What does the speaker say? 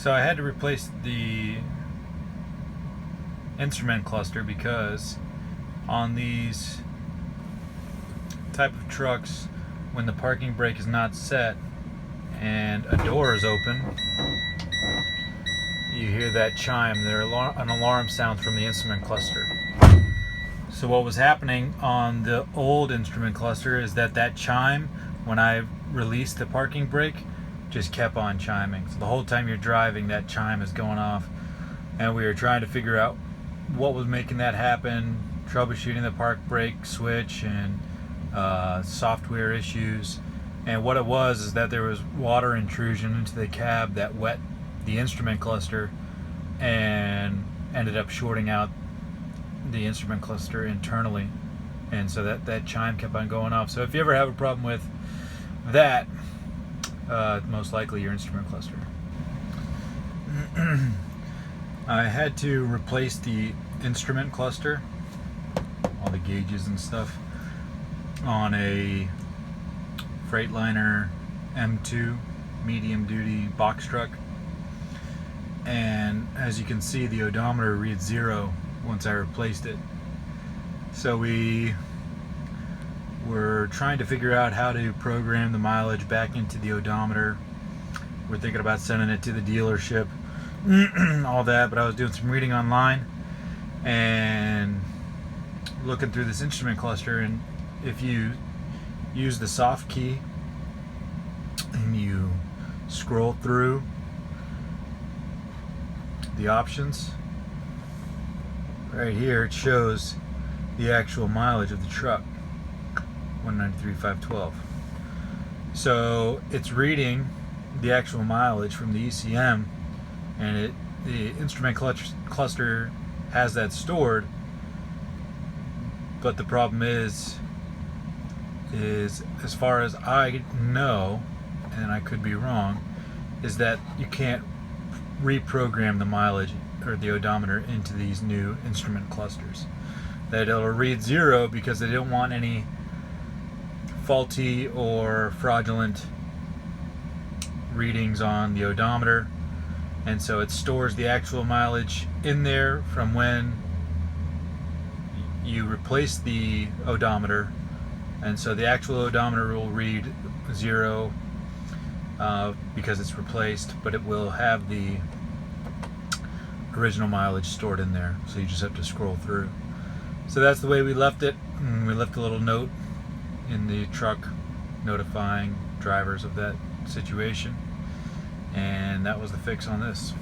So I had to replace the instrument cluster because on these type of trucks, when the parking brake is not set and a door is open, you hear that chime. An alarm sounds from the instrument cluster. So what was happening on the old instrument cluster is that chime, when I released the parking brake, just kept on chiming. So the whole time you're driving, that chime is going off. And we were trying to figure out what was making that happen, troubleshooting the park brake switch and software issues. And what it was is that there was water intrusion into the cab that wet the instrument cluster and ended up shorting out the instrument cluster internally, and so that chime kept on going off. So if you ever have a problem with that, most likely your instrument cluster. I had to replace the instrument cluster, all the gauges and stuff, on a freightliner M2 medium duty box truck, and as you can see, the odometer reads 0 once I replaced it. So we were trying to figure out how to program the mileage back into the odometer. We're thinking about sending it to the dealership, all that, but I was doing some reading online and looking through this instrument cluster, and if you use the soft key and you scroll through the options, right here it shows the actual mileage of the truck, 193,512. So it's reading the actual mileage from the ECM, and the instrument cluster has that stored. But the problem is as far as I know, and I could be wrong, is that you can't reprogram the mileage or the odometer into these new instrument clusters. That it'll read 0 because they don't want any faulty or fraudulent readings on the odometer, and so it stores the actual mileage in there from when you replace the odometer, and so the actual odometer will read 0 because it's replaced, but it will have the original mileage stored in there, so you just have to scroll through. So that's the way we left it, and we left a little note in the truck notifying drivers of that situation, and that was the fix on this.